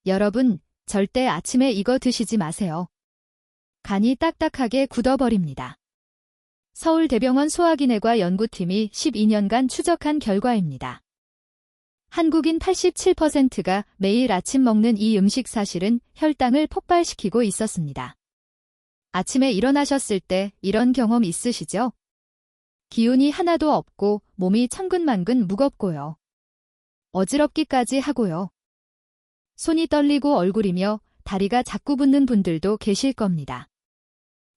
여러분, 절대 아침에 이거 드시지 마세요. 간이 딱딱하게 굳어버립니다. 서울대병원 소화기내과 연구팀이 12년간 추적한 결과입니다. 한국인 87%가 매일 아침 먹는 이 음식 사실은 혈당을 폭발시키고 있었습니다. 아침에 일어나셨을 때 이런 경험 있으시죠? 기운이 하나도 없고 몸이 천근만근 무겁고요. 어지럽기까지 하고요. 손이 떨리고 얼굴이며 다리가 자꾸 붓는 분들도 계실 겁니다.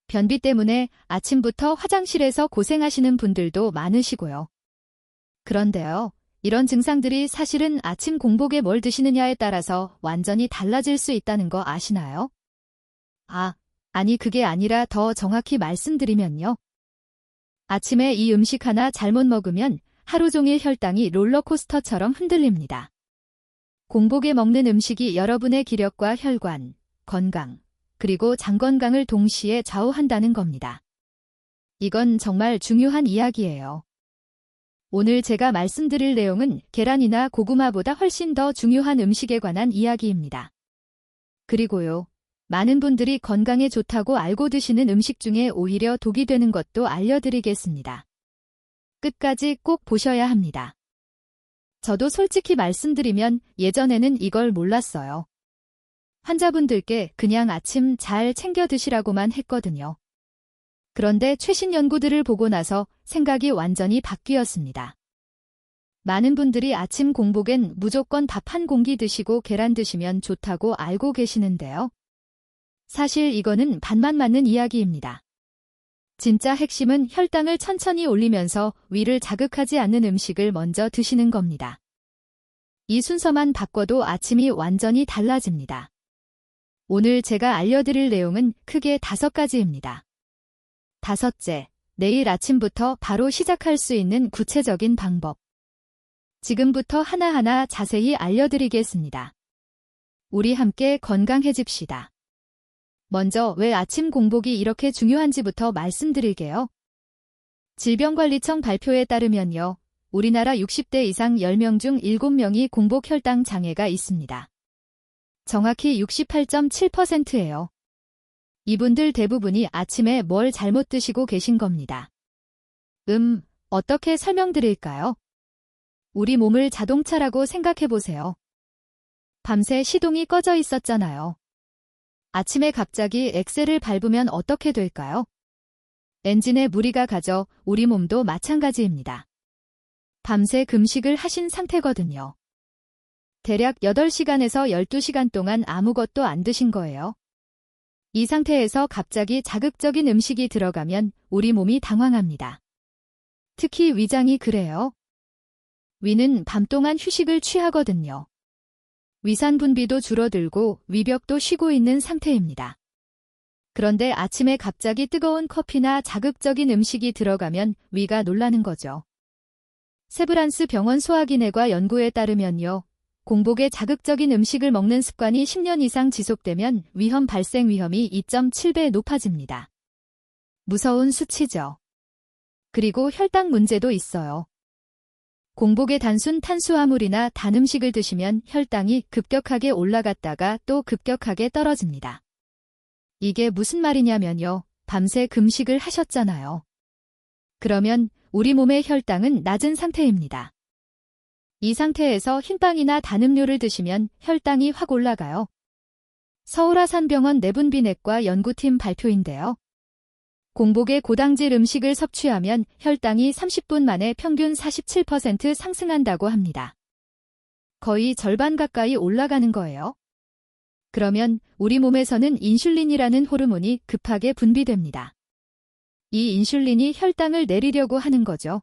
변비 때문에 아침부터 화장실에서 고생하시는 분들도 많으시고요. 그런데요, 이런 증상들이 사실은 아침 공복에 뭘 드시느냐에 따라서 완전히 달라질 수 있다는 거 아시나요? 아니 그게 아니라 더 정확히 말씀드리면요. 아침에 이 음식 하나 잘못 먹으면 하루 종일 혈당이 롤러코스터처럼 흔들립니다. 공복에 먹는 음식이 여러분의 기력과 혈관, 건강, 그리고 장 건강을 동시에 좌우한다는 겁니다. 이건 정말 중요한 이야기예요. 오늘 제가 말씀드릴 내용은 계란이나 고구마보다 훨씬 더 중요한 음식에 관한 이야기입니다. 그리고요, 많은 분들이 건강에 좋다고 알고 드시는 음식 중에 오히려 독이 되는 것도 알려드리겠습니다. 끝까지 꼭 보셔야 합니다. 저도 솔직히 말씀드리면 예전에는 이걸 몰랐어요. 환자분들께 그냥 아침 잘 챙겨 드시라고만 했거든요. 그런데 최신 연구들을 보고 나서 생각이 완전히 바뀌었습니다. 많은 분들이 아침 공복엔 무조건 밥 한 공기 드시고 계란 드시면 좋다고 알고 계시는데요. 사실 이거는 반만 맞는 이야기입니다. 진짜 핵심은 혈당을 천천히 올리면서 위를 자극하지 않는 음식을 먼저 드시는 겁니다. 이 순서만 바꿔도 아침이 완전히 달라집니다. 오늘 제가 알려드릴 내용은 크게 5가지입니다. 다섯째, 내일 아침부터 바로 시작할 수 있는 구체적인 방법. 지금부터 하나하나 자세히 알려드리겠습니다. 우리 함께 건강해집시다. 먼저 왜 아침 공복이 이렇게 중요한지부터 말씀드릴게요. 질병관리청 발표에 따르면요, 우리나라 60대 이상 10명 중 7명이 공복 혈당 장애가 있습니다. 정확히 68.7%예요. 이분들 대부분이 아침에 뭘 잘못 드시고 계신 겁니다. 어떻게 설명드릴까요? 우리 몸을 자동차라고 생각해보세요. 밤새 시동이 꺼져 있었잖아요. 아침에 갑자기 엑셀을 밟으면 어떻게 될까요? 엔진에 무리가 가죠. 우리 몸도 마찬가지입니다. 밤새 금식을 하신 상태거든요. 대략 8시간에서 12시간 동안 아무것도 안 드신 거예요. 이 상태에서 갑자기 자극적인 음식이 들어가면 우리 몸이 당황합니다. 특히 위장이 그래요. 위는 밤 동안 휴식을 취하거든요. 위산 분비도 줄어들고 위벽도 쉬고 있는 상태입니다. 그런데 아침에 갑자기 뜨거운 커피나 자극적인 음식이 들어가면 위가 놀라는 거죠. 세브란스 병원 소화기내과 연구에 따르면요, 공복에 자극적인 음식을 먹는 습관이 10년 이상 지속되면 위험 발생 위험이 2.7배 높아집니다. 무서운 수치죠. 그리고 혈당 문제도 있어요. 공복에 단순 탄수화물이나 단 음식을 드시면 혈당이 급격하게 올라갔다가 또 급격하게 떨어집니다. 이게 무슨 말이냐면요, 밤새 금식을 하셨잖아요. 그러면 우리 몸의 혈당은 낮은 상태입니다. 이 상태에서 흰빵이나 단 음료를 드시면 혈당이 확 올라가요. 서울아산병원 내분비내과 연구팀 발표인데요. 공복에 고당질 음식을 섭취하면 혈당이 30분 만에 평균 47% 상승한다고 합니다. 거의 절반 가까이 올라가는 거예요. 그러면 우리 몸에서는 인슐린이라는 호르몬이 급하게 분비됩니다. 이 인슐린이 혈당을 내리려고 하는 거죠.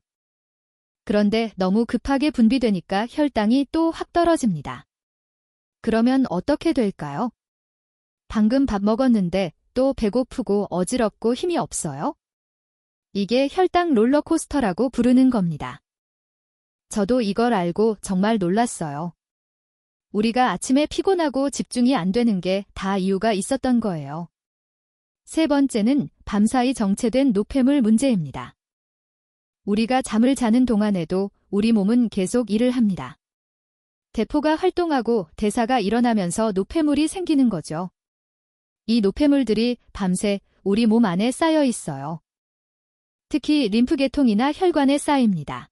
그런데 너무 급하게 분비되니까 혈당이 또 확 떨어집니다. 그러면 어떻게 될까요? 방금 밥 먹었는데 또 배고프고 어지럽고 힘이 없어요? 이게 혈당 롤러코스터라고 부르는 겁니다. 저도 이걸 알고 정말 놀랐어요. 우리가 아침에 피곤하고 집중이 안 되는 게 다 이유가 있었던 거예요. 세 번째는 밤사이 정체된 노폐물 문제입니다. 우리가 잠을 자는 동안에도 우리 몸은 계속 일을 합니다. 대포가 활동하고 대사가 일어나면서 노폐물이 생기는 거죠. 이 노폐물들이 밤새 우리 몸 안에 쌓여 있어요. 특히 림프계통이나 혈관에 쌓입니다.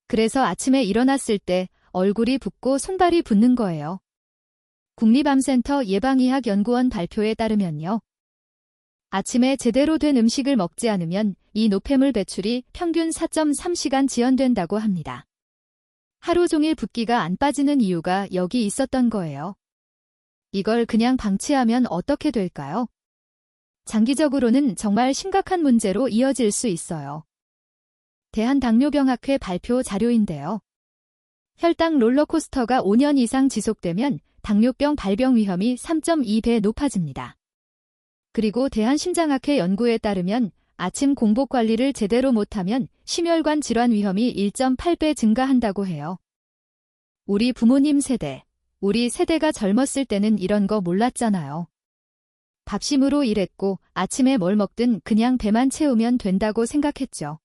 그래서 아침에 일어났을 때 얼굴이 붓고 손발이 붓는 거예요. 국립암센터 예방의학연구원 발표에 따르면요. 아침에 제대로 된 음식을 먹지 않으면 이 노폐물 배출이 평균 4.3시간 지연된다고 합니다. 하루 종일 붓기가 안 빠지는 이유가 여기 있었던 거예요. 이걸 그냥 방치하면 어떻게 될까요? 장기적으로는 정말 심각한 문제로 이어질 수 있어요. 대한당뇨병학회 발표 자료인데요. 혈당 롤러코스터가 5년 이상 지속되면 당뇨병 발병 위험이 3.2배 높아집니다. 그리고 대한심장학회 연구에 따르면 아침 공복 관리를 제대로 못하면 심혈관 질환 위험이 1.8배 증가한다고 해요. 우리 부모님 세대, 우리 세대가 젊었을 때는 이런 거 몰랐잖아요. 밥심으로 일했고 아침에 뭘 먹든 그냥 배만 채우면 된다고 생각했죠.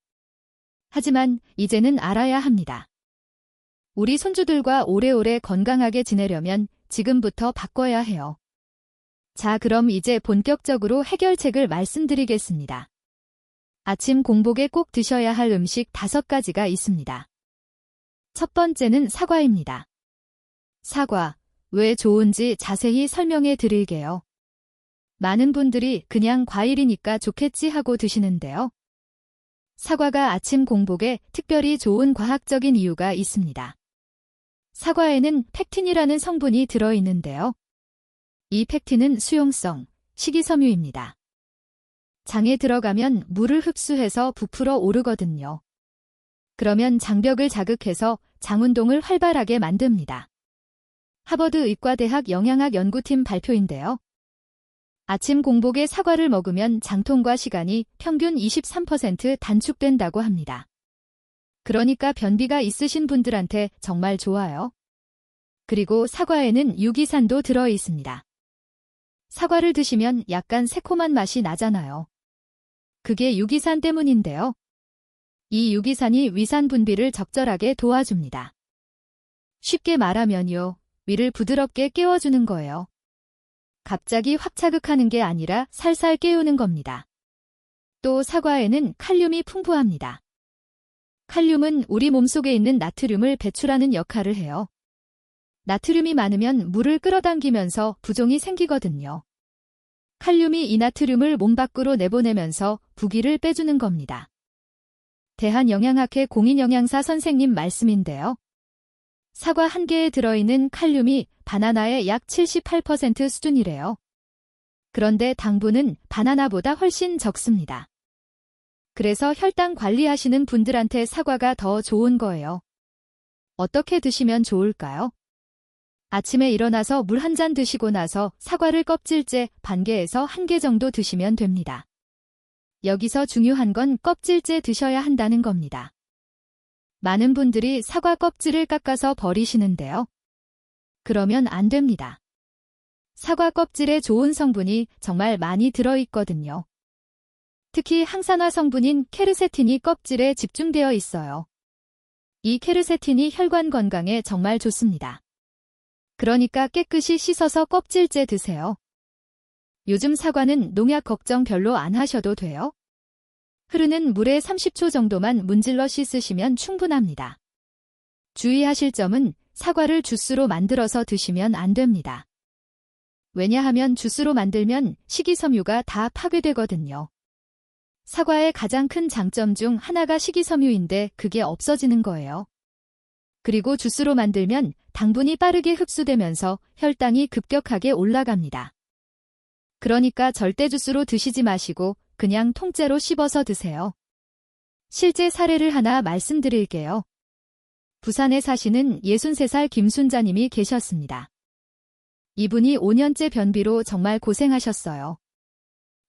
하지만 이제는 알아야 합니다. 우리 손주들과 오래오래 건강하게 지내려면 지금부터 바꿔야 해요. 자, 그럼 이제 본격적으로 해결책을 말씀드리겠습니다. 아침 공복에 꼭 드셔야 할 음식 5가지가 있습니다. 첫 번째는 사과입니다. 사과, 왜 좋은지 자세히 설명해 드릴게요. 많은 분들이 그냥 과일이니까 좋겠지 하고 드시는데요. 사과가 아침 공복에 특별히 좋은 과학적인 이유가 있습니다. 사과에는 펙틴이라는 성분이 들어있는데요. 이 펙틴은 수용성, 식이섬유입니다. 장에 들어가면 물을 흡수해서 부풀어 오르거든요. 그러면 장벽을 자극해서 장운동을 활발하게 만듭니다. 하버드 의과대학 영양학 연구팀 발표인데요. 아침 공복에 사과를 먹으면 장통과 시간이 평균 23% 단축된다고 합니다. 그러니까 변비가 있으신 분들한테 정말 좋아요. 그리고 사과에는 유기산도 들어 있습니다. 사과를 드시면 약간 새콤한 맛이 나잖아요. 그게 유기산 때문인데요. 이 유기산이 위산 분비를 적절하게 도와줍니다. 쉽게 말하면요, 위를 부드럽게 깨워주는 거예요. 갑자기 확 자극하는 게 아니라 살살 깨우는 겁니다. 또 사과에는 칼륨이 풍부합니다. 칼륨은 우리 몸속에 있는 나트륨을 배출하는 역할을 해요. 나트륨이 많으면 물을 끌어당기면서 부종이 생기거든요. 칼륨이 이 나트륨을 몸 밖으로 내보내면서 부기를 빼주는 겁니다. 대한영양학회 공인영양사 선생님 말씀인데요. 사과 한 개에 들어있는 칼륨이 바나나의 약 78% 수준이래요. 그런데 당분은 바나나보다 훨씬 적습니다. 그래서 혈당 관리하시는 분들한테 사과가 더 좋은 거예요. 어떻게 드시면 좋을까요? 아침에 일어나서 물 한 잔 드시고 나서 사과를 껍질째 반 개에서 1개 정도 드시면 됩니다. 여기서 중요한 건 껍질째 드셔야 한다는 겁니다. 많은 분들이 사과 껍질을 깎아서 버리시는데요. 그러면 안 됩니다. 사과 껍질에 좋은 성분이 정말 많이 들어있거든요. 특히 항산화 성분인 케르세틴이 껍질에 집중되어 있어요. 이 케르세틴이 혈관 건강에 정말 좋습니다. 그러니까 깨끗이 씻어서 껍질째 드세요. 요즘 사과는 농약 걱정 별로 안 하셔도 돼요. 흐르는 물에 30초 정도만 문질러 씻으시면 충분합니다. 주의하실 점은 사과를 주스로 만들어서 드시면 안 됩니다. 왜냐하면 주스로 만들면 식이섬유가 다 파괴되거든요. 사과의 가장 큰 장점 중 하나가 식이섬유인데 그게 없어지는 거예요. 그리고 주스로 만들면 당분이 빠르게 흡수되면서 혈당이 급격하게 올라갑니다. 그러니까 절대 주스로 드시지 마시고 그냥 통째로 씹어서 드세요. 실제 사례를 하나 말씀드릴게요. 부산에 사시는 63살 김순자님이 계셨습니다. 이분이 5년째 변비로 정말 고생하셨어요.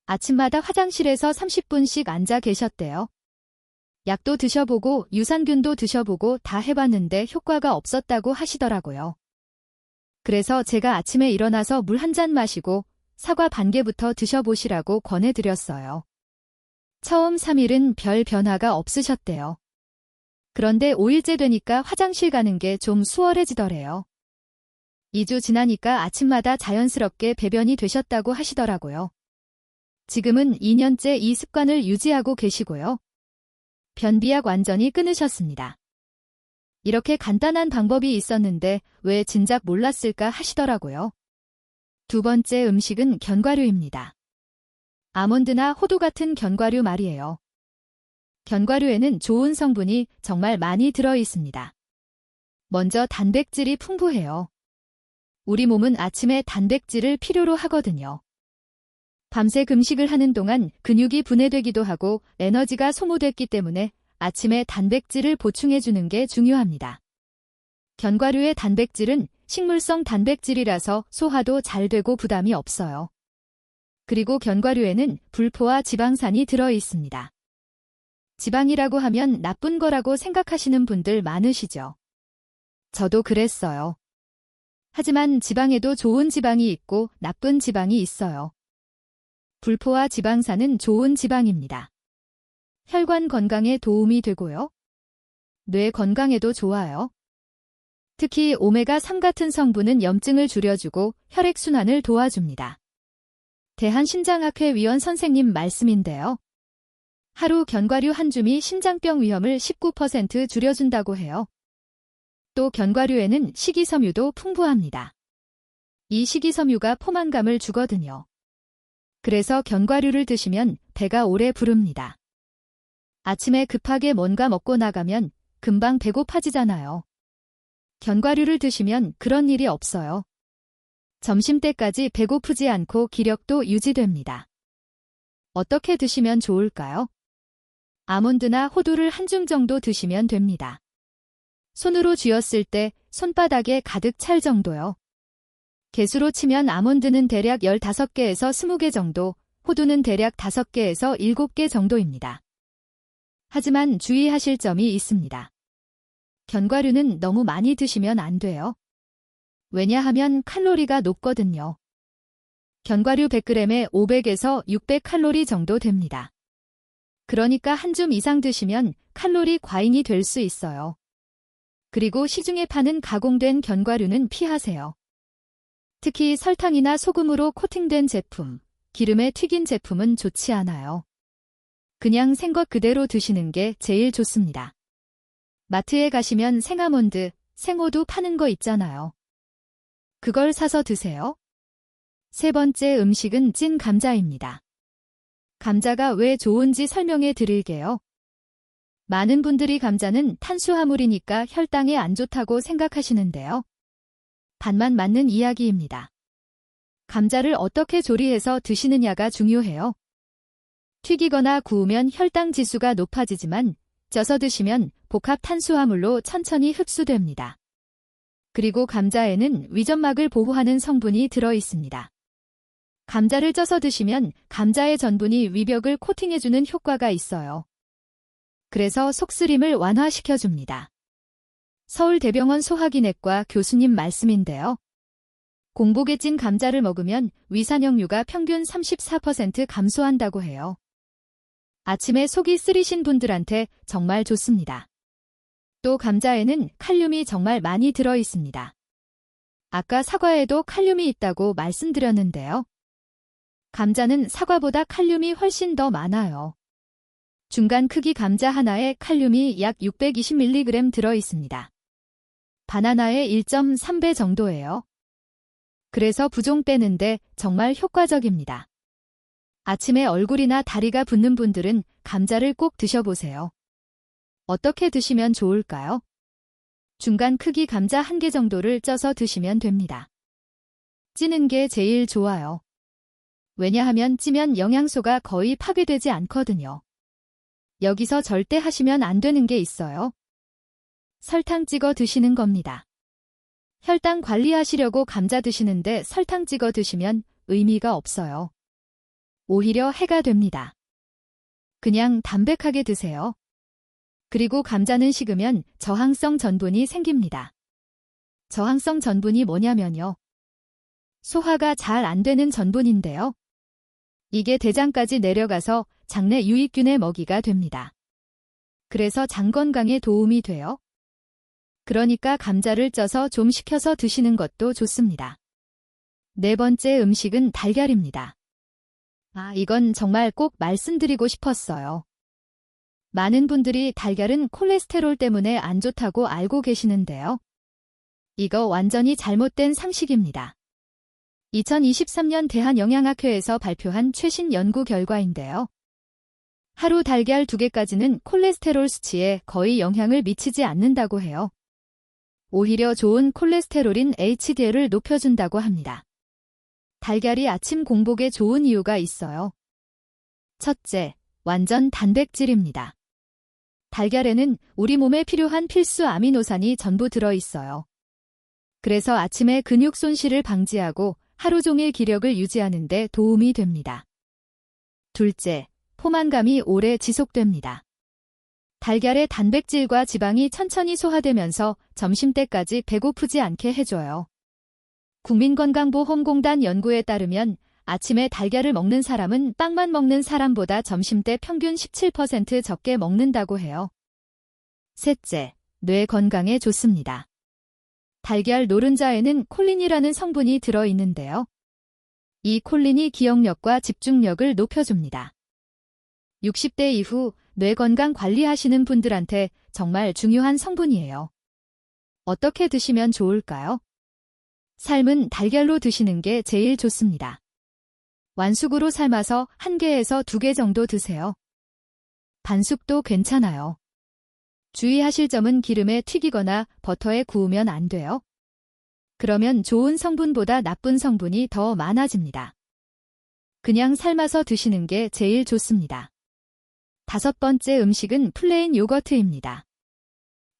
아침마다 화장실에서 30분씩 앉아 계셨대요. 약도 드셔보고 유산균도 드셔보고 다 해봤는데 효과가 없었다고 하시더라고요. 그래서 제가 아침에 일어나서 물 한 잔 마시고 사과 반 개부터 드셔보시라고 권해드렸어요. 처음 3일은 별 변화가 없으셨대요. 그런데 5일째 되니까 화장실 가는 게 좀 수월해지더래요. 2주 지나니까 아침마다 자연스럽게 배변이 되셨다고 하시더라고요. 지금은 2년째 이 습관을 유지하고 계시고요. 변비약 완전히 끊으셨습니다. 이렇게 간단한 방법이 있었는데 왜 진작 몰랐을까 하시더라고요. 두 번째 음식은 견과류입니다. 아몬드나 호두 같은 견과류 말이에요. 견과류에는 좋은 성분이 정말 많이 들어 있습니다. 먼저 단백질이 풍부해요. 우리 몸은 아침에 단백질을 필요로 하거든요. 밤새 금식을 하는 동안 근육이 분해되기도 하고 에너지가 소모됐기 때문에 아침에 단백질을 보충해주는 게 중요합니다. 견과류의 단백질은 식물성 단백질이라서 소화도 잘 되고 부담이 없어요. 그리고 견과류에는 불포화 지방산이 들어 있습니다. 지방이라고 하면 나쁜 거라고 생각하시는 분들 많으시죠? 저도 그랬어요. 하지만 지방에도 좋은 지방이 있고 나쁜 지방이 있어요. 불포화 지방산은 좋은 지방입니다. 혈관 건강에 도움이 되고요. 뇌 건강에도 좋아요. 특히 오메가3 같은 성분은 염증을 줄여주고 혈액순환을 도와줍니다. 대한심장학회 위원 선생님 말씀인데요. 하루 견과류 한 줌이 심장병 위험을 19% 줄여준다고 해요. 또 견과류에는 식이섬유도 풍부합니다. 이 식이섬유가 포만감을 주거든요. 그래서 견과류를 드시면 배가 오래 부릅니다. 아침에 급하게 뭔가 먹고 나가면 금방 배고파지잖아요. 견과류를 드시면 그런 일이 없어요. 점심때까지 배고프지 않고 기력도 유지됩니다. 어떻게 드시면 좋을까요? 아몬드나 호두를 한 줌 정도 드시면 됩니다. 손으로 쥐었을 때 손바닥에 가득 찰 정도요. 개수로 치면 아몬드는 대략 15개에서 20개 정도, 호두는 대략 5개에서 7개 정도입니다. 하지만 주의하실 점이 있습니다. 견과류는 너무 많이 드시면 안 돼요. 왜냐하면 칼로리가 높거든요. 견과류 100g에 500에서 600칼로리 정도 됩니다. 그러니까 한 줌 이상 드시면 칼로리 과잉이 될 수 있어요. 그리고 시중에 파는 가공된 견과류는 피하세요. 특히 설탕이나 소금으로 코팅된 제품, 기름에 튀긴 제품은 좋지 않아요. 그냥 생것 그대로 드시는 게 제일 좋습니다. 마트에 가시면 생아몬드, 생호두 파는 거 있잖아요. 그걸 사서 드세요. 세 번째 음식은 찐 감자입니다. 감자가 왜 좋은지 설명해 드릴게요. 많은 분들이 감자는 탄수화물이니까 혈당에 안 좋다고 생각하시는데요. 반만 맞는 이야기입니다. 감자를 어떻게 조리해서 드시느냐가 중요해요. 튀기거나 구우면 혈당 지수가 높아지지만 쪄서 드시면 복합 탄수화물로 천천히 흡수됩니다. 그리고 감자에는 위점막을 보호하는 성분이 들어 있습니다. 감자를 쪄서 드시면 감자의 전분이 위벽을 코팅해주는 효과가 있어요. 그래서 속쓰림을 완화시켜줍니다. 서울대병원 소화기내과 교수님 말씀인데요. 공복에 찐 감자를 먹으면 위산역류가 평균 34% 감소한다고 해요. 아침에 속이 쓰리신 분들한테 정말 좋습니다. 또 감자에는 칼륨이 정말 많이 들어 있습니다. 아까 사과에도 칼륨이 있다고 말씀드렸는데요. 감자는 사과보다 칼륨이 훨씬 더 많아요. 중간 크기 감자 하나에 칼륨이 약 620mg 들어 있습니다. 바나나의 1.3배 정도예요. 그래서 부종 빼는데 정말 효과적입니다. 아침에 얼굴이나 다리가 붓는 분들은 감자를 꼭 드셔보세요. 어떻게 드시면 좋을까요? 중간 크기 감자 1개 정도를 쪄서 드시면 됩니다. 찌는 게 제일 좋아요. 왜냐하면 찌면 영양소가 거의 파괴되지 않거든요. 여기서 절대 하시면 안 되는 게 있어요. 설탕 찍어 드시는 겁니다. 혈당 관리하시려고 감자 드시는데 설탕 찍어 드시면 의미가 없어요. 오히려 해가 됩니다. 그냥 담백하게 드세요. 그리고 감자는 식으면 저항성 전분이 생깁니다. 저항성 전분이 뭐냐면요. 소화가 잘 안 되는 전분인데요. 이게 대장까지 내려가서 장내 유익균의 먹이가 됩니다. 그래서 장 건강에 도움이 돼요. 그러니까 감자를 쪄서 좀 식혀서 드시는 것도 좋습니다. 네 번째 음식은 달걀입니다. 이건 정말 꼭 말씀드리고 싶었어요. 많은 분들이 달걀은 콜레스테롤 때문에 안 좋다고 알고 계시는데요. 이거 완전히 잘못된 상식입니다. 2023년 대한영양학회에서 발표한 최신 연구 결과인데요. 하루 달걀 2개까지는 콜레스테롤 수치에 거의 영향을 미치지 않는다고 해요. 오히려 좋은 콜레스테롤인 HDL을 높여준다고 합니다. 달걀이 아침 공복에 좋은 이유가 있어요. 첫째, 완전 단백질입니다. 달걀에는 우리 몸에 필요한 필수 아미노산이 전부 들어있어요. 그래서 아침에 근육 손실을 방지하고 하루 종일 기력을 유지하는 데 도움이 됩니다. 둘째, 포만감이 오래 지속됩니다. 달걀의 단백질과 지방이 천천히 소화되면서 점심때까지 배고프지 않게 해줘요. 국민건강보험공단 연구에 따르면 아침에 달걀을 먹는 사람은 빵만 먹는 사람보다 점심때 평균 17% 적게 먹는다고 해요. 셋째, 뇌 건강에 좋습니다. 달걀 노른자에는 콜린이라는 성분이 들어있는데요. 이 콜린이 기억력과 집중력을 높여줍니다. 60대 이후 뇌 건강 관리하시는 분들한테 정말 중요한 성분이에요. 어떻게 드시면 좋을까요? 삶은 달걀로 드시는 게 제일 좋습니다. 완숙으로 삶아서 1개에서 2개 정도 드세요. 반숙도 괜찮아요. 주의하실 점은 기름에 튀기거나 버터에 구우면 안 돼요. 그러면 좋은 성분보다 나쁜 성분이 더 많아집니다. 그냥 삶아서 드시는 게 제일 좋습니다. 5번째 음식은 플레인 요거트입니다.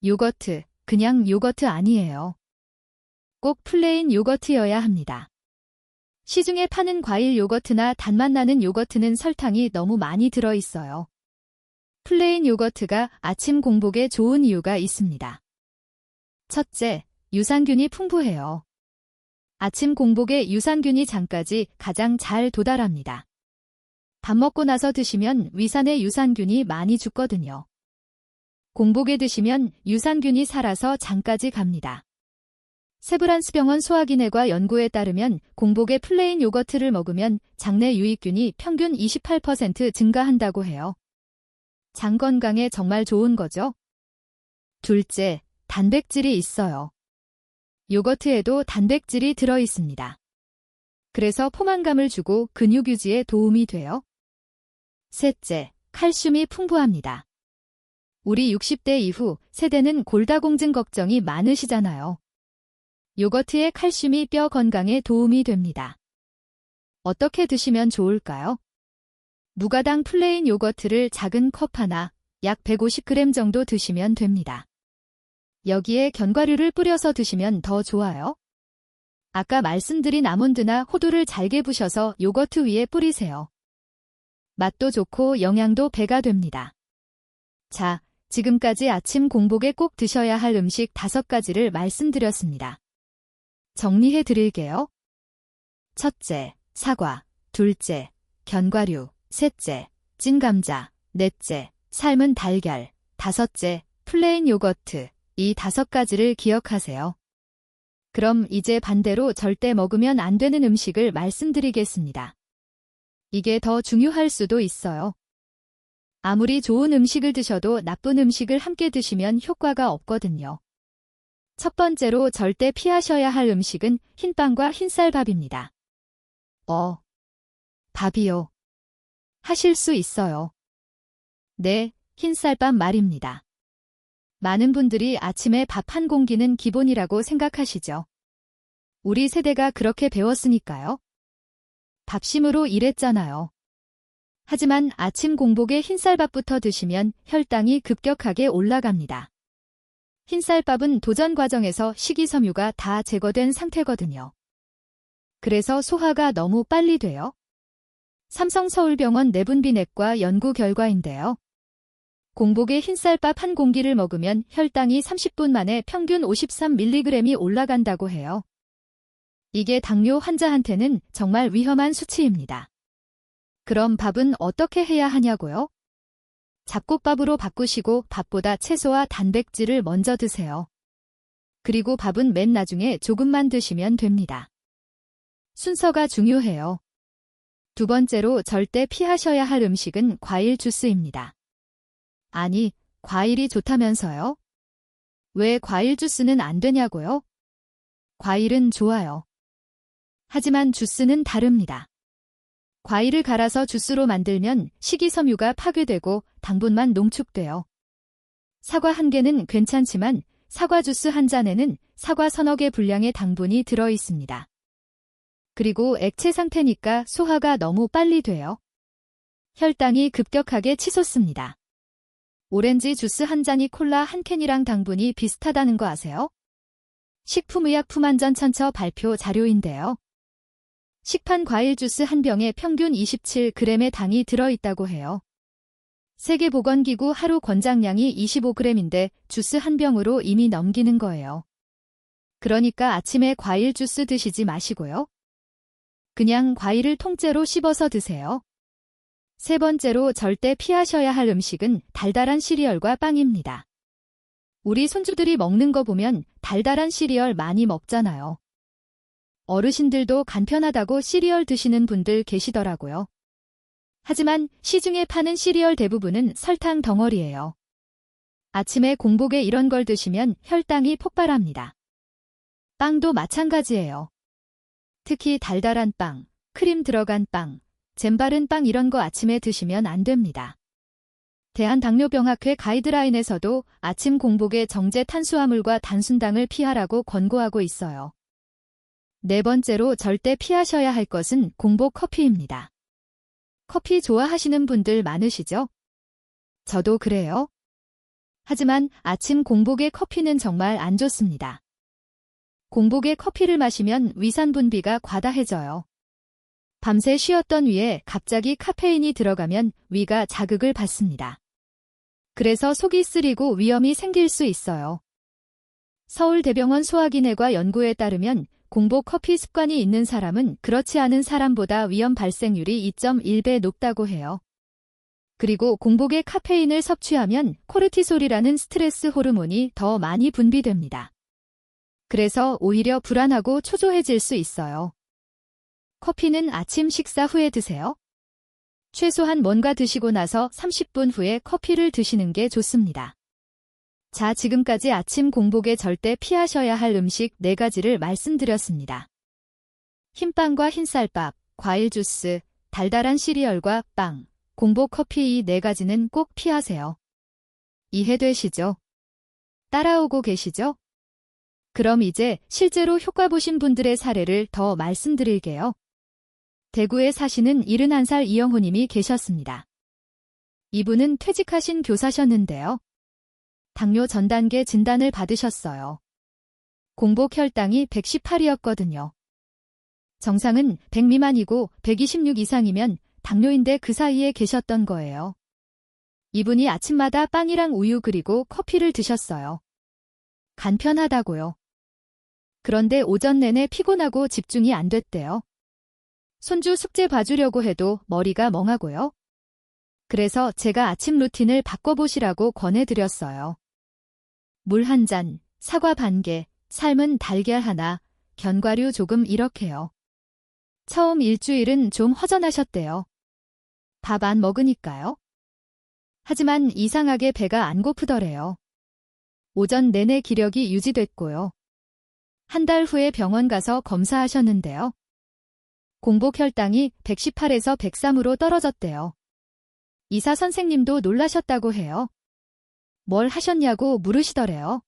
요거트, 그냥 요거트 아니에요. 꼭 플레인 요거트여야 합니다. 시중에 파는 과일 요거트나 단맛 나는 요거트는 설탕이 너무 많이 들어있어요. 플레인 요거트가 아침 공복에 좋은 이유가 있습니다. 첫째, 유산균이 풍부해요. 아침 공복에 유산균이 장까지 가장 잘 도달합니다. 밥 먹고 나서 드시면 위산에 유산균이 많이 죽거든요. 공복에 드시면 유산균이 살아서 장까지 갑니다. 세브란스병원 소화기내과 연구에 따르면 공복에 플레인 요거트를 먹으면 장내 유익균이 평균 28% 증가한다고 해요. 장 건강에 정말 좋은 거죠. 둘째, 단백질이 있어요. 요거트에도 단백질이 들어있습니다. 그래서 포만감을 주고 근육 유지에 도움이 돼요. 셋째, 칼슘이 풍부합니다. 우리 60대 이후 세대는 골다공증 걱정이 많으시잖아요. 요거트의 칼슘이 뼈 건강에 도움이 됩니다. 어떻게 드시면 좋을까요? 무가당 플레인 요거트를 작은 컵 하나, 약 150g 정도 드시면 됩니다. 여기에 견과류를 뿌려서 드시면 더 좋아요. 아까 말씀드린 아몬드나 호두를 잘게 부셔서 요거트 위에 뿌리세요. 맛도 좋고 영양도 배가 됩니다. 자, 지금까지 아침 공복에 꼭 드셔야 할 음식 5가지를 말씀드렸습니다. 정리해 드릴게요. 첫째, 사과. 둘째, 견과류. 셋째, 찐 감자. 넷째, 삶은 달걀. 다섯째, 플레인 요거트. 이 5가지를 기억하세요. 그럼 이제 반대로 절대 먹으면 안 되는 음식을 말씀드리겠습니다. 이게 더 중요할 수도 있어요. 아무리 좋은 음식을 드셔도 나쁜 음식을 함께 드시면 효과가 없거든요. 첫 번째로 절대 피하셔야 할 음식은 흰빵과 흰쌀밥입니다. 밥이요. 하실 수 있어요. 네, 흰쌀밥 말입니다. 많은 분들이 아침에 밥 한 공기는 기본이라고 생각하시죠. 우리 세대가 그렇게 배웠으니까요. 밥심으로 일했잖아요. 하지만 아침 공복에 흰쌀밥부터 드시면 혈당이 급격하게 올라갑니다. 흰쌀밥은 도전 과정에서 식이섬유가 다 제거된 상태거든요. 그래서 소화가 너무 빨리 돼요. 삼성서울병원 내분비내과 연구 결과인데요. 공복에 흰쌀밥 한 공기를 먹으면 혈당이 30분 만에 평균 53mg이 올라간다고 해요. 이게 당뇨 환자한테는 정말 위험한 수치입니다. 그럼 밥은 어떻게 해야 하냐고요? 잡곡밥으로 바꾸시고 밥보다 채소와 단백질을 먼저 드세요. 그리고 밥은 맨 나중에 조금만 드시면 됩니다. 순서가 중요해요. 두 번째로 절대 피하셔야 할 음식은 과일 주스입니다. 아니, 과일이 좋다면서요? 왜 과일 주스는 안 되냐고요? 과일은 좋아요. 하지만 주스는 다릅니다. 과일을 갈아서 주스로 만들면 식이섬유가 파괴되고 당분만 농축돼요. 사과 한 개는 괜찮지만 사과 주스 한 잔에는 사과 서너 개 분량의 당분이 들어 있습니다. 그리고 액체 상태니까 소화가 너무 빨리 돼요. 혈당이 급격하게 치솟습니다. 오렌지 주스 한 잔이 콜라 한 캔이랑 당분이 비슷하다는 거 아세요? 식품의약품안전처 발표 자료인데요. 식판 과일 주스 한 병에 평균 27g의 당이 들어있다고 해요. 세계보건기구 하루 권장량이 25g인데 주스 한 병으로 이미 넘기는 거예요. 그러니까 아침에 과일 주스 드시지 마시고요. 그냥 과일을 통째로 씹어서 드세요. 세 번째로 절대 피하셔야 할 음식은 달달한 시리얼과 빵입니다. 우리 손주들이 먹는 거 보면 달달한 시리얼 많이 먹잖아요. 어르신들도 간편하다고 시리얼 드시는 분들 계시더라고요. 하지만 시중에 파는 시리얼 대부분은 설탕 덩어리예요. 아침에 공복에 이런 걸 드시면 혈당이 폭발합니다. 빵도 마찬가지예요. 특히 달달한 빵, 크림 들어간 빵, 잼 바른 빵 이런 거 아침에 드시면 안 됩니다. 대한당뇨병학회 가이드라인에서도 아침 공복에 정제 탄수화물과 단순당을 피하라고 권고하고 있어요. 네 번째로 절대 피하셔야 할 것은 공복 커피입니다. 커피 좋아하시는 분들 많으시죠? 저도 그래요. 하지만 아침 공복에 커피는 정말 안 좋습니다. 공복에 커피를 마시면 위산 분비가 과다해져요. 밤새 쉬었던 위에 갑자기 카페인이 들어가면 위가 자극을 받습니다. 그래서 속이 쓰리고 위염이 생길 수 있어요. 서울대병원 소화기내과 연구에 따르면 공복 커피 습관이 있는 사람은 그렇지 않은 사람보다 위염 발생률이 2.1배 높다고 해요. 그리고 공복에 카페인을 섭취하면 코르티솔이라는 스트레스 호르몬이 더 많이 분비됩니다. 그래서 오히려 불안하고 초조해질 수 있어요. 커피는 아침 식사 후에 드세요. 최소한 뭔가 드시고 나서 30분 후에 커피를 드시는 게 좋습니다. 자, 지금까지 아침 공복에 절대 피하셔야 할 음식 4가지를 말씀드렸습니다. 흰빵과 흰쌀밥, 과일 주스, 달달한 시리얼과 빵, 공복 커피 이 4가지는 꼭 피하세요. 이해되시죠? 따라오고 계시죠? 그럼 이제 실제로 효과 보신 분들의 사례를 더 말씀드릴게요. 대구에 사시는 71살 이영호님이 계셨습니다. 이분은 퇴직하신 교사셨는데요. 당뇨 전 단계 진단을 받으셨어요. 공복 혈당이 118이었거든요. 정상은 100 미만이고 126 이상이면 당뇨인데 그 사이에 계셨던 거예요. 이분이 아침마다 빵이랑 우유 그리고 커피를 드셨어요. 간편하다고요. 그런데 오전 내내 피곤하고 집중이 안 됐대요. 손주 숙제 봐주려고 해도 머리가 멍하고요. 그래서 제가 아침 루틴을 바꿔보시라고 권해드렸어요. 물 한 잔, 사과 반 개, 삶은 달걀 하나, 견과류 조금 이렇게요. 처음 일주일은 좀 허전하셨대요. 밥 안 먹으니까요. 하지만 이상하게 배가 안 고프더래요. 오전 내내 기력이 유지됐고요. 한 달 후에 병원 가서 검사하셨는데요. 공복 혈당이 118에서 103으로 떨어졌대요. 의사 선생님도 놀라셨다고 해요. 뭘 하셨냐고 물으시더래요.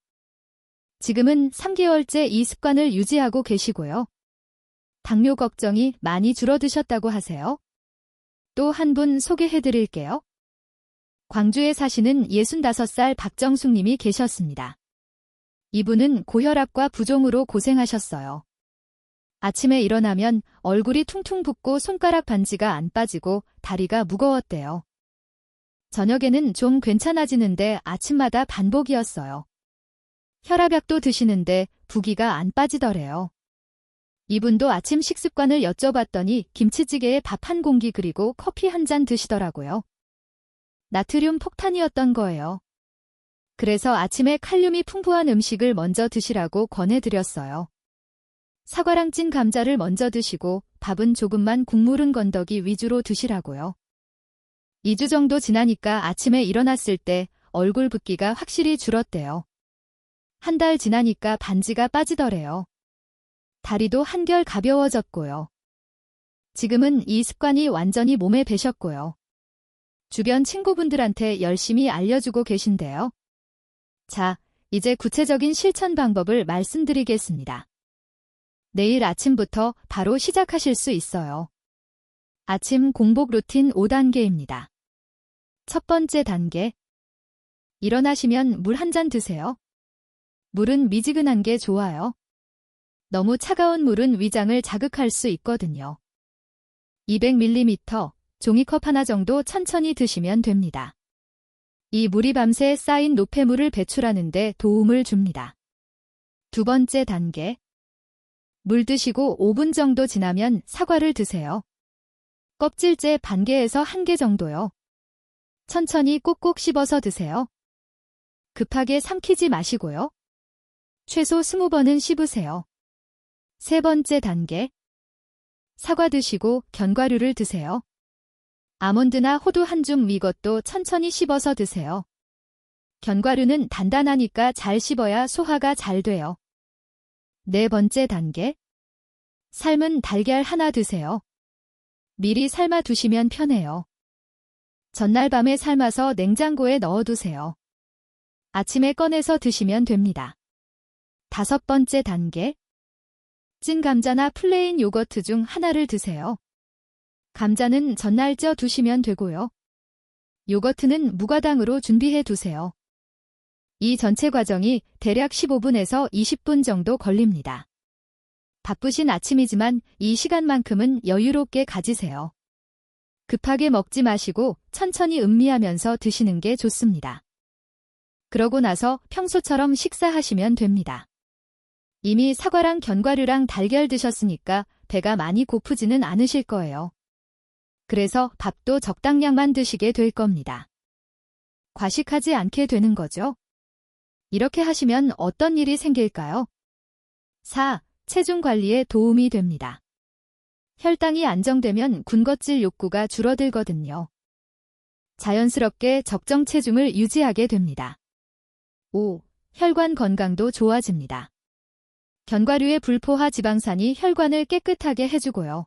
지금은 3개월째 이 습관을 유지하고 계시고요. 당뇨 걱정이 많이 줄어드셨다고 하세요. 또 한 분 소개해드릴게요. 광주에 사시는 65살 박정숙 님이 계셨습니다. 이분은 고혈압과 부종으로 고생하셨어요. 아침에 일어나면 얼굴이 퉁퉁 붓고 손가락 반지가 안 빠지고 다리가 무거웠대요. 저녁에는 좀 괜찮아지는데 아침마다 반복이었어요. 혈압약도 드시는데 부기가 안 빠지더래요. 이분도 아침 식습관을 여쭤봤더니 김치찌개에 밥 한 공기 그리고 커피 한 잔 드시더라고요. 나트륨 폭탄이었던 거예요. 그래서 아침에 칼륨이 풍부한 음식을 먼저 드시라고 권해드렸어요. 사과랑 찐 감자를 먼저 드시고 밥은 조금만 국물은 건더기 위주로 드시라고요. 2주 정도 지나니까 아침에 일어났을 때 얼굴 붓기가 확실히 줄었대요. 한 달 지나니까 반지가 빠지더래요. 다리도 한결 가벼워졌고요. 지금은 이 습관이 완전히 몸에 배셨고요. 주변 친구분들한테 열심히 알려주고 계신데요. 자, 이제 구체적인 실천 방법을 말씀드리겠습니다. 내일 아침부터 바로 시작하실 수 있어요. 아침 공복 루틴 5단계입니다. 첫 번째 단계. 일어나시면 물 한 잔 드세요. 물은 미지근한 게 좋아요. 너무 차가운 물은 위장을 자극할 수 있거든요. 200ml, 종이컵 하나 정도 천천히 드시면 됩니다. 이 물이 밤새 쌓인 노폐물을 배출하는 데 도움을 줍니다. 두 번째 단계. 물 드시고 5분 정도 지나면 사과를 드세요. 껍질째 반 개에서 1개 정도요. 천천히 꼭꼭 씹어서 드세요. 급하게 삼키지 마시고요. 최소 20번은 씹으세요. 세 번째 단계. 사과 드시고 견과류를 드세요. 아몬드나 호두 한 줌 이것도 천천히 씹어서 드세요. 견과류는 단단하니까 잘 씹어야 소화가 잘 돼요. 네 번째 단계. 삶은 달걀 하나 드세요. 미리 삶아 두시면 편해요. 전날 밤에 삶아서 냉장고에 넣어두세요. 아침에 꺼내서 드시면 됩니다. 다섯 번째 단계. 찐 감자나 플레인 요거트 중 하나를 드세요. 감자는 전날 쪄 두시면 되고요. 요거트는 무가당으로 준비해 두세요. 이 전체 과정이 대략 15분에서 20분 정도 걸립니다. 바쁘신 아침이지만 이 시간만큼은 여유롭게 가지세요. 급하게 먹지 마시고 천천히 음미하면서 드시는 게 좋습니다. 그러고 나서 평소처럼 식사하시면 됩니다. 이미 사과랑 견과류랑 달걀 드셨으니까 배가 많이 고프지는 않으실 거예요. 그래서 밥도 적당량만 드시게 될 겁니다. 과식하지 않게 되는 거죠. 이렇게 하시면 어떤 일이 생길까요? 4. 체중 관리에 도움이 됩니다. 혈당이 안정되면 군것질 욕구가 줄어들거든요. 자연스럽게 적정 체중을 유지하게 됩니다. 5. 혈관 건강도 좋아집니다. 견과류의 불포화 지방산이 혈관을 깨끗하게 해주고요.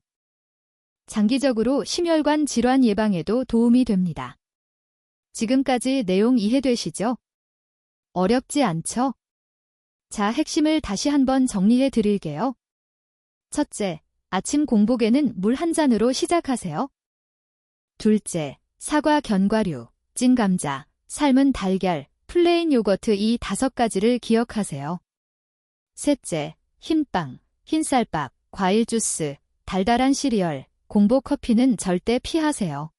장기적으로 심혈관 질환 예방에도 도움이 됩니다. 지금까지 내용 이해되시죠? 어렵지 않죠? 자, 핵심을 다시 한번 정리해 드릴게요. 첫째, 아침 공복에는 물 한 잔으로 시작하세요. 둘째, 사과, 견과류, 찐 감자, 삶은 달걀, 플레인 요거트 이 5가지를 기억하세요. 셋째, 흰빵, 흰쌀밥, 과일 주스, 달달한 시리얼, 공복 커피는 절대 피하세요.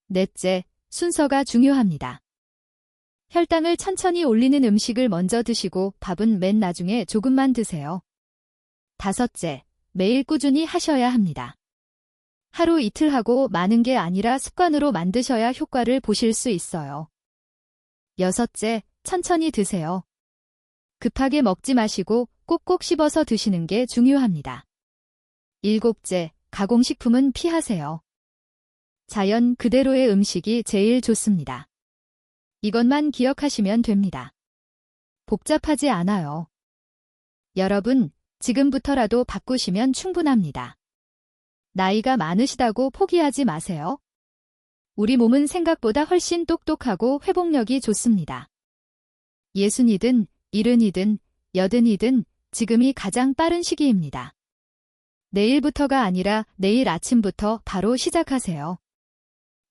넷째, 순서가 중요합니다. 혈당을 천천히 올리는 음식을 먼저 드시고 밥은 맨 나중에 조금만 드세요. 다섯째, 매일 꾸준히 하셔야 합니다. 하루 이틀 하고 마는 게 아니라 습관으로 만드셔야 효과를 보실 수 있어요. 여섯째, 천천히 드세요. 급하게 먹지 마시고 꼭꼭 씹어서 드시는 게 중요합니다. 일곱째, 가공식품은 피하세요. 자연 그대로의 음식이 제일 좋습니다. 이것만 기억하시면 됩니다. 복잡하지 않아요. 여러분, 지금부터라도 바꾸시면 충분합니다. 나이가 많으시다고 포기하지 마세요. 우리 몸은 생각보다 훨씬 똑똑하고 회복력이 좋습니다. 60이든 70이든 80이든 지금이 가장 빠른 시기입니다. 내일부터가 아니라 내일 아침부터 바로 시작하세요.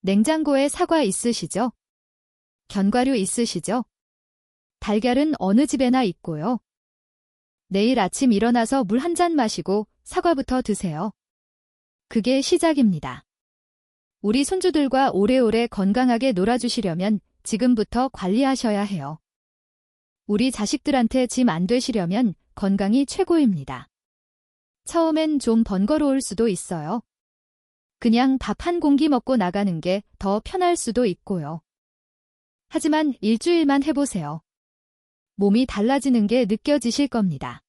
냉장고에 사과 있으시죠? 견과류 있으시죠? 달걀은 어느 집에나 있고요. 내일 아침 일어나서 물 한 잔 마시고 사과부터 드세요. 그게 시작입니다. 우리 손주들과 오래오래 건강하게 놀아주시려면 지금부터 관리하셔야 해요. 우리 자식들한테 짐 안 되시려면 건강이 최고입니다. 처음엔 좀 번거로울 수도 있어요. 그냥 밥 한 공기 먹고 나가는 게 더 편할 수도 있고요. 하지만 일주일만 해보세요. 몸이 달라지는 게 느껴지실 겁니다.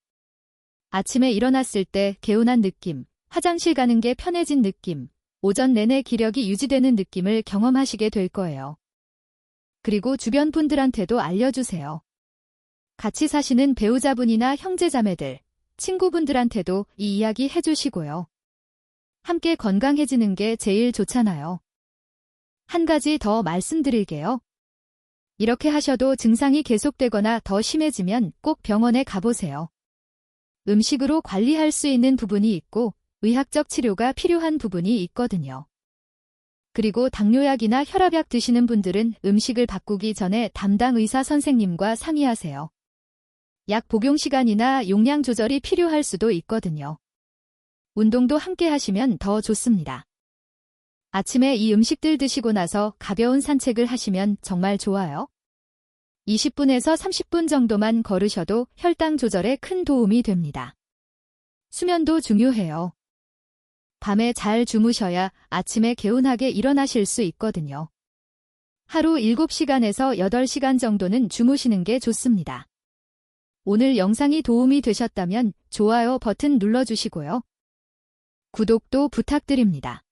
아침에 일어났을 때 개운한 느낌, 화장실 가는 게 편해진 느낌, 오전 내내 기력이 유지되는 느낌을 경험하시게 될 거예요. 그리고 주변 분들한테도 알려주세요. 같이 사시는 배우자분이나 형제자매들, 친구분들한테도 이 이야기 해주시고요. 함께 건강해지는 게 제일 좋잖아요. 한 가지 더 말씀드릴게요. 이렇게 하셔도 증상이 계속되거나 더 심해지면 꼭 병원에 가보세요. 음식으로 관리할 수 있는 부분이 있고 의학적 치료가 필요한 부분이 있거든요. 그리고 당뇨약이나 혈압약 드시는 분들은 음식을 바꾸기 전에 담당 의사 선생님과 상의하세요. 약 복용 시간이나 용량 조절이 필요할 수도 있거든요. 운동도 함께 하시면 더 좋습니다. 아침에 이 음식들 드시고 나서 가벼운 산책을 하시면 정말 좋아요. 20분에서 30분 정도만 걸으셔도 혈당 조절에 큰 도움이 됩니다. 수면도 중요해요. 밤에 잘 주무셔야 아침에 개운하게 일어나실 수 있거든요. 하루 7시간에서 8시간 정도는 주무시는 게 좋습니다. 오늘 영상이 도움이 되셨다면 좋아요 버튼 눌러주시고요. 구독도 부탁드립니다.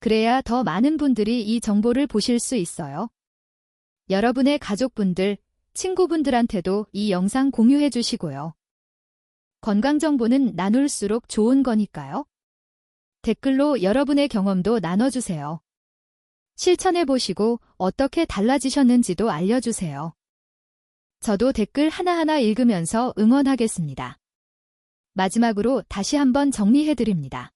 그래야 더 많은 분들이 이 정보를 보실 수 있어요. 여러분의 가족분들, 친구분들한테도 이 영상 공유해 주시고요. 건강정보는 나눌수록 좋은 거니까요. 댓글로 여러분의 경험도 나눠주세요. 실천해보시고 어떻게 달라지셨는지도 알려주세요. 저도 댓글 하나하나 읽으면서 응원하겠습니다. 마지막으로 다시 한번 정리해드립니다.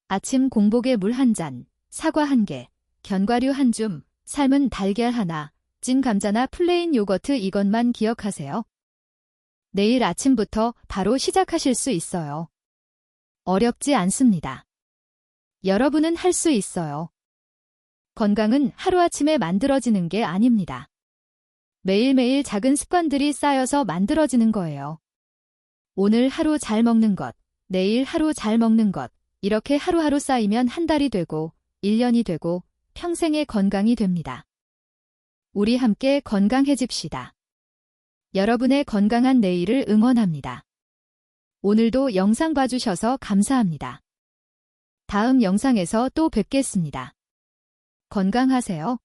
아침 공복에 물 한 잔, 사과 1개, 견과류 1줌, 삶은 달걀 하나, 찐 감자나 플레인 요거트 이것만 기억하세요. 내일 아침부터 바로 시작하실 수 있어요. 어렵지 않습니다. 여러분은 할 수 있어요. 건강은 하루아침에 만들어지는 게 아닙니다. 매일매일 작은 습관들이 쌓여서 만들어지는 거예요. 오늘 하루 잘 먹는 것, 내일 하루 잘 먹는 것, 이렇게 하루하루 쌓이면 한 달이 되고, 1년이 되고, 평생의 건강이 됩니다. 우리 함께 건강해집시다. 여러분의 건강한 내일을 응원합니다. 오늘도 영상 봐주셔서 감사합니다. 다음 영상에서 또 뵙겠습니다. 건강하세요.